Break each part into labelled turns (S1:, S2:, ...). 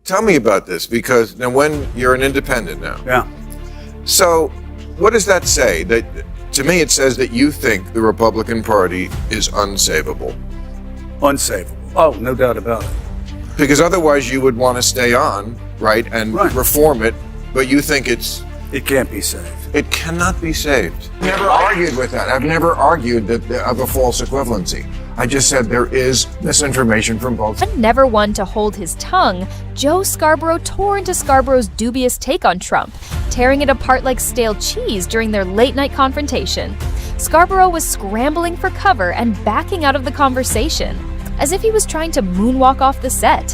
S1: tell me about this, because now when you're an independent now.
S2: Yeah.
S1: So what does that say? That to me, it says that you think the Republican Party is unsavable.
S2: Unsavable. Oh, no doubt about it.
S1: Because otherwise you would want to stay on, right, and reform it, but you think
S2: it can't be saved.
S1: It cannot be saved. Never argued with that. I've never argued of a false equivalency. I just said there is misinformation from both.
S3: And never one to hold his tongue, Joe Scarborough tore into Scarborough's dubious take on Trump, tearing it apart like stale cheese during their late-night confrontation. Scarborough was scrambling for cover and backing out of the conversation, as if he was trying to moonwalk off the set.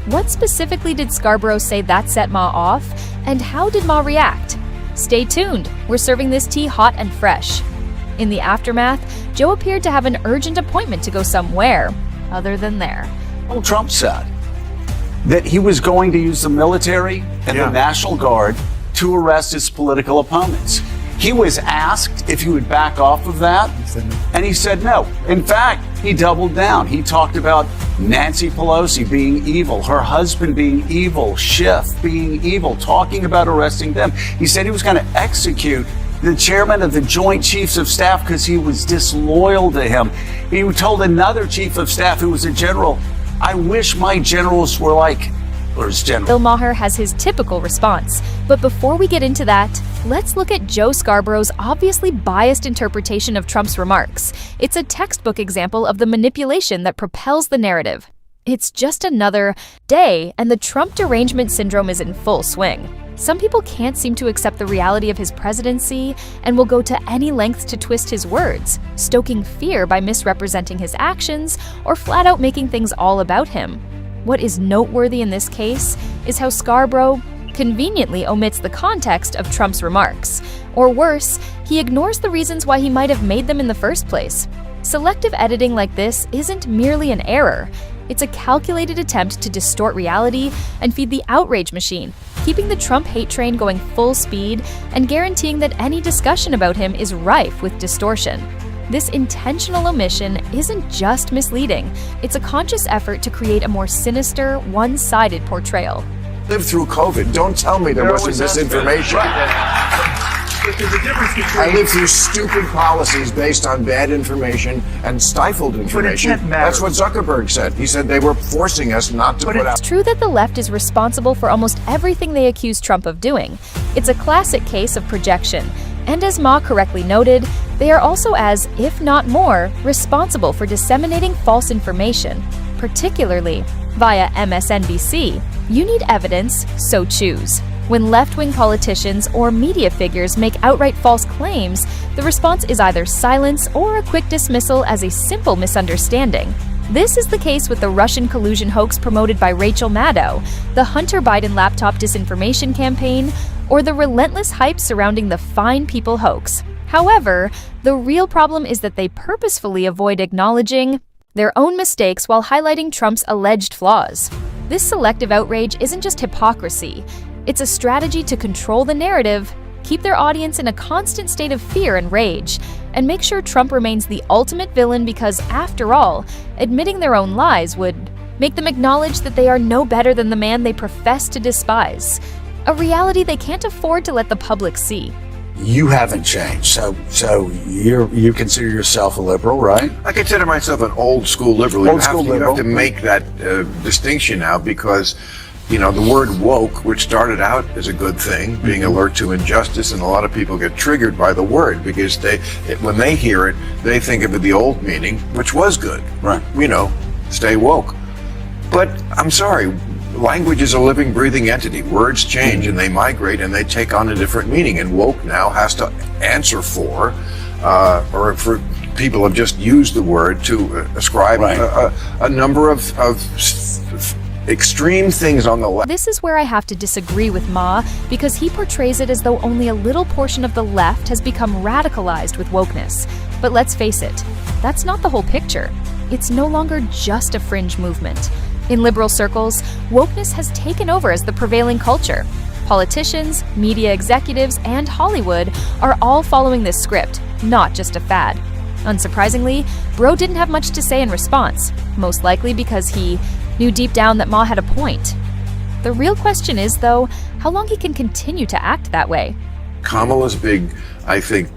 S3: What specifically did Scarborough say that set Ma off, and how did Ma react? Stay tuned, we're serving this tea hot and fresh. In the aftermath, Joe appeared to have an urgent appointment to go somewhere other than there.
S2: Well, Trump said that he was going to use the military and the National Guard to arrest his political opponents. He was asked if he would back off of that, and he said no. In fact, he doubled down. He talked about Nancy Pelosi being evil, her husband being evil, Schiff being evil, talking about arresting them. He said he was going to execute the chairman of the Joint Chiefs of Staff because he was disloyal to him. He told another chief of staff who was a general, I wish my generals were like yours, General.
S3: Bill Maher has his typical response. But before we get into that, let's look at Joe Scarborough's obviously biased interpretation of Trump's remarks. It's a textbook example of the manipulation that propels the narrative. It's just another day, and the Trump derangement syndrome is in full swing. Some people can't seem to accept the reality of his presidency and will go to any lengths to twist his words, stoking fear by misrepresenting his actions or flat out making things all about him. What is noteworthy in this case is how Scarborough conveniently omits the context of Trump's remarks. Or worse, he ignores the reasons why he might have made them in the first place. Selective editing like this isn't merely an error. It's a calculated attempt to distort reality and feed the outrage machine, keeping the Trump hate train going full speed and guaranteeing that any discussion about him is rife with distortion. This intentional omission isn't just misleading, it's a conscious effort to create a more sinister, one-sided portrayal.
S1: Lived through COVID. Don't tell me there wasn't misinformation. I lived through stupid policies based on bad information and stifled information. That's what Zuckerberg said. He said they were forcing us not to put out.
S3: It's true that the left is responsible for almost everything they accuse Trump of doing. It's a classic case of projection. And as Ma correctly noted, they are also as, if not more, responsible for disseminating false information, particularly via MSNBC. You need evidence, so choose. When left-wing politicians or media figures make outright false claims, the response is either silence or a quick dismissal as a simple misunderstanding. This is the case with the Russian collusion hoax promoted by Rachel Maddow, the Hunter Biden laptop disinformation campaign, or the relentless hype surrounding the Fine People hoax. However, the real problem is that they purposefully avoid acknowledging their own mistakes while highlighting Trump's alleged flaws. This selective outrage isn't just hypocrisy. It's a strategy to control the narrative, keep their audience in a constant state of fear and rage, and make sure Trump remains the ultimate villain because, after all, admitting their own lies would make them acknowledge that they are no better than the man they profess to despise, a reality they can't afford to let the public see.
S2: You haven't changed, so you consider yourself a liberal, right?
S1: I consider myself an old school liberal. You have to make that distinction now because, you know, the word woke, which started out as a good thing, being alert to injustice, and a lot of people get triggered by the word because when they hear it, they think of it the old meaning, which was good.
S2: Right.
S1: You know, stay woke. But I'm sorry, language is a living, breathing entity. Words change and they migrate and they take on a different meaning. And woke now has to answer for, or for people have just used the word to ascribe a number of extreme things on the left.
S3: This is where I have to disagree with Ma, because he portrays it as though only a little portion of the left has become radicalized with wokeness. But let's face it, that's not the whole picture. It's no longer just a fringe movement. In liberal circles, wokeness has taken over as the prevailing culture. Politicians, media executives, and Hollywood are all following this script, not just a fad. Unsurprisingly, Bro didn't have much to say in response, most likely because he knew deep down that Ma had a point. The real question is, though, how long he can continue to act that way.
S1: Kamala's big, I think,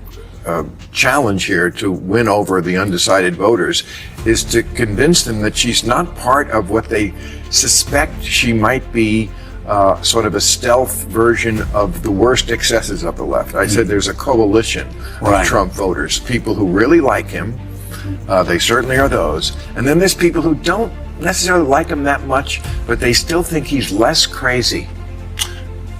S1: challenge here to win over the undecided voters is to convince them that she's not part of what they suspect she might be, sort of a stealth version of the worst excesses of the left. I said there's a coalition of Trump voters, people who really like him. They certainly are those. And then there's people who don't necessarily like him that much, but they still think he's less crazy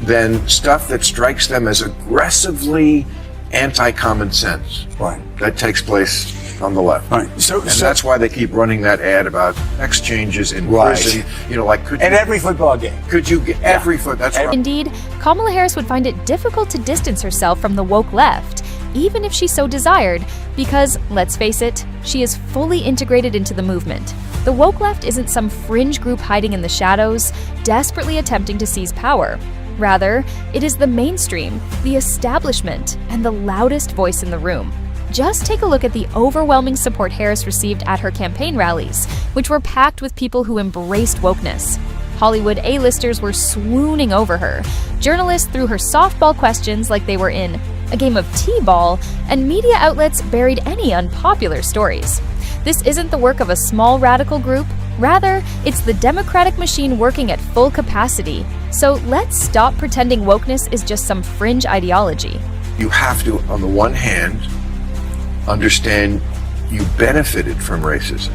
S1: than stuff that strikes them as aggressively anti-common sense.
S2: Right.
S1: That takes place on the left.
S2: Right. So
S1: that's why they keep running that ad about exchanges in
S2: Right.
S1: prison. You know, like
S2: at every football game.
S1: Could you get every foot? That's right.
S3: Indeed, Kamala Harris would find it difficult to distance herself from the woke left, even if she so desired, because, let's face it, she is fully integrated into the movement. The woke left isn't some fringe group hiding in the shadows, desperately attempting to seize power. Rather, it is the mainstream, the establishment, and the loudest voice in the room. Just take a look at the overwhelming support Harris received at her campaign rallies, which were packed with people who embraced wokeness. Hollywood A-listers were swooning over her. Journalists threw her softball questions like they were in a game of t-ball, and media outlets buried any unpopular stories. This isn't the work of a small radical group. Rather, it's the democratic machine working at full capacity. So let's stop pretending wokeness is just some fringe ideology.
S1: You have to, on the one hand, understand you benefited from racism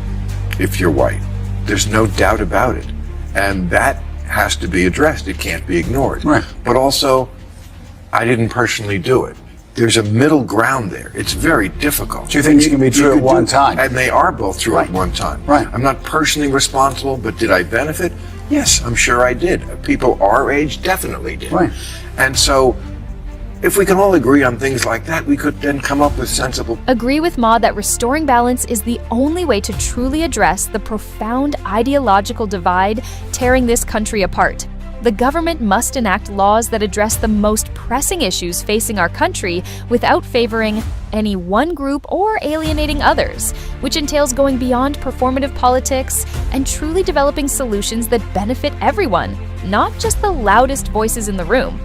S1: if you're white. There's no doubt about it. And that has to be addressed. It can't be ignored.
S2: Right.
S1: But also, I didn't personally do it. There's a middle ground there. It's very difficult.
S2: Two things can be true at one time.
S1: And they are both true at one time.
S2: Right.
S1: I'm not personally responsible, but did I benefit? Yes, I'm sure I did. People our age definitely did.
S2: Right.
S1: And so, if we can all agree on things like that, we could then come up with sensible...
S3: Agree with Ma that restoring balance is the only way to truly address the profound ideological divide tearing this country apart. The government must enact laws that address the most pressing issues facing our country without favoring any one group or alienating others, which entails going beyond performative politics and truly developing solutions that benefit everyone, not just the loudest voices in the room.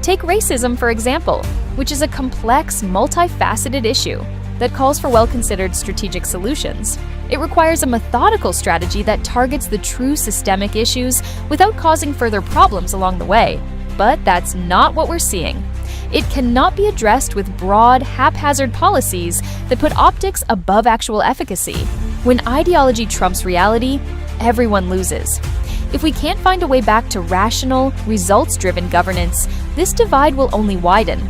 S3: Take racism, for example, which is a complex, multifaceted issue that calls for well-considered strategic solutions. It requires a methodical strategy that targets the true systemic issues without causing further problems along the way. But that's not what we're seeing. It cannot be addressed with broad, haphazard policies that put optics above actual efficacy. When ideology trumps reality, everyone loses. If we can't find a way back to rational, results-driven governance, this divide will only widen.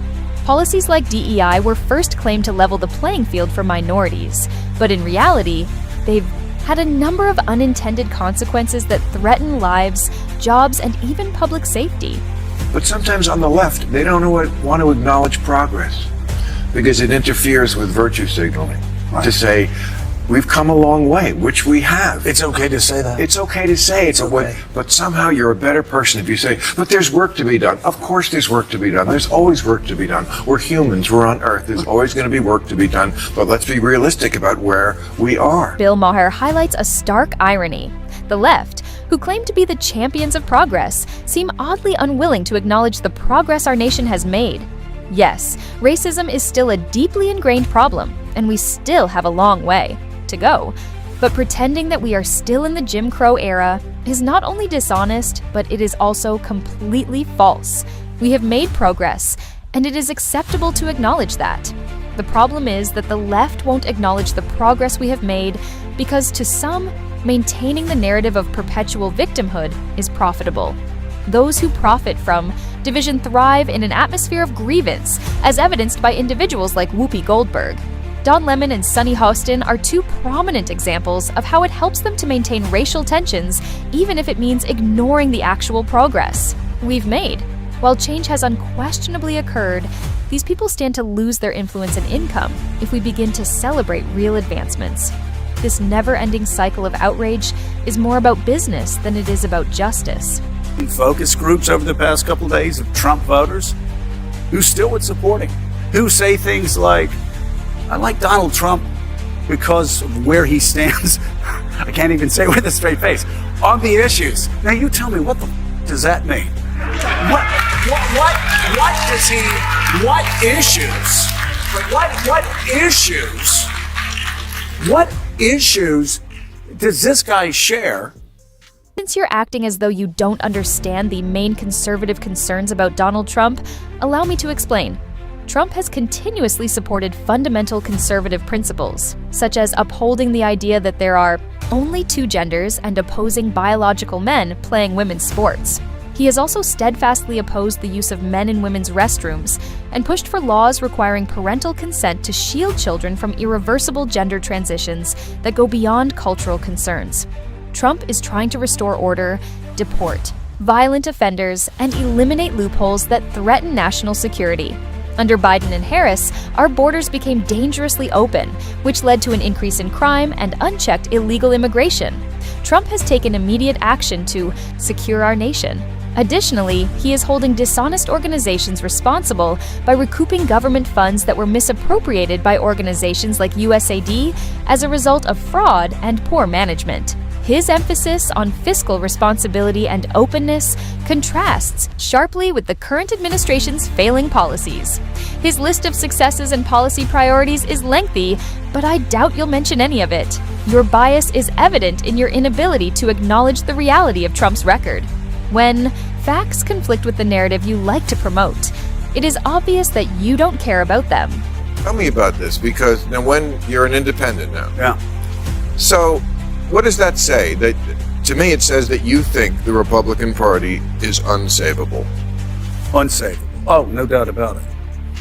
S3: Policies like DEI were first claimed to level the playing field for minorities, but in reality, they've had a number of unintended consequences that threaten lives, jobs, and even public safety.
S1: But sometimes on the left, they don't want to acknowledge progress because it interferes with virtue signaling.
S2: Right.
S1: To say, we've come a long way, which we have.
S2: It's okay to say that.
S1: It's okay to say it's a way, but somehow you're a better person if you say, but there's work to be done. Of course there's work to be done. There's always work to be done. We're humans. We're on Earth. There's always going to be work to be done, but let's be realistic about where we are.
S3: Bill Maher highlights a stark irony. The left, who claim to be the champions of progress, seem oddly unwilling to acknowledge the progress our nation has made. Yes, racism is still a deeply ingrained problem, and we still have a long way to go. But pretending that we are still in the Jim Crow era is not only dishonest, but it is also completely false. We have made progress, and it is acceptable to acknowledge that. The problem is that the left won't acknowledge the progress we have made because, to some, maintaining the narrative of perpetual victimhood is profitable. Those who profit from division thrive in an atmosphere of grievance, as evidenced by individuals like Whoopi Goldberg. Don Lemon and Sunny Hostin are two prominent examples of how it helps them to maintain racial tensions, even if it means ignoring the actual progress we've made. While change has unquestionably occurred, these people stand to lose their influence and income if we begin to celebrate real advancements. This never-ending cycle of outrage is more about business than it is about justice.
S2: Focus groups over the past couple of days of Trump voters who still would support him, who say things like, I like Donald Trump because of where he stands. I can't even say with a straight face on the issues. Now you tell me, what the does that mean? What does he, what issues does this guy share?
S3: Since you're acting as though you don't understand the main conservative concerns about Donald Trump, allow me to explain. Trump has continuously supported fundamental conservative principles, such as upholding the idea that there are only two genders and opposing biological men playing women's sports. He has also steadfastly opposed the use of men in women's restrooms and pushed for laws requiring parental consent to shield children from irreversible gender transitions that go beyond cultural concerns. Trump is trying to restore order, deport violent offenders, and eliminate loopholes that threaten national security. Under Biden and Harris, our borders became dangerously open, which led to an increase in crime and unchecked illegal immigration. Trump has taken immediate action to secure our nation. Additionally, he is holding dishonest organizations responsible by recouping government funds that were misappropriated by organizations like USAID as a result of fraud and poor management. His emphasis on fiscal responsibility and openness contrasts sharply with the current administration's failing policies. His list of successes and policy priorities is lengthy, but I doubt you'll mention any of it. Your bias is evident in your inability to acknowledge the reality of Trump's record. When facts conflict with the narrative you like to promote, it is obvious that you don't care about them.
S1: Tell me about this, because now when you're an independent now.
S2: Yeah.
S1: So what does that say? That to me it says that you think the Republican Party is unsavable.
S2: Unsavable. Oh, no doubt about it.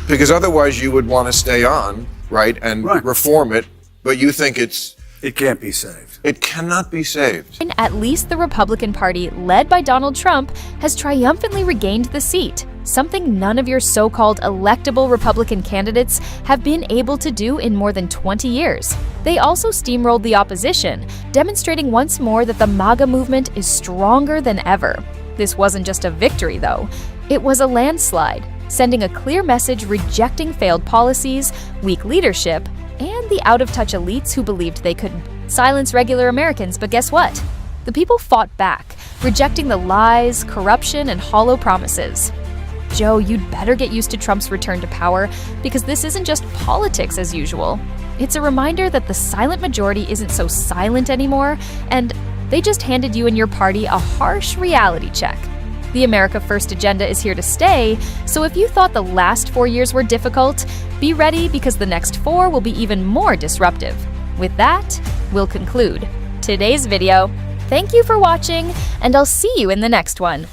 S1: Because otherwise you would want to stay on, right, and reform it, but you think
S2: it can't be saved.
S1: It cannot be saved.
S3: And at least the Republican Party, led by Donald Trump, has triumphantly regained the seat, something none of your so-called electable Republican candidates have been able to do in more than 20 years. They also steamrolled the opposition, demonstrating once more that the MAGA movement is stronger than ever. This wasn't just a victory, though. It was a landslide, sending a clear message rejecting failed policies, weak leadership, and the out-of-touch elites who believed they could silence regular Americans. But guess what? The people fought back, rejecting the lies, corruption, and hollow promises. Joe, you'd better get used to Trump's return to power, because this isn't just politics as usual. It's a reminder that the silent majority isn't so silent anymore, and they just handed you and your party a harsh reality check. The America First agenda is here to stay, so if you thought the last 4 years were difficult, be ready, because the next 4 will be even more disruptive. With that, we'll conclude today's video. Thank you for watching, and I'll see you in the next one.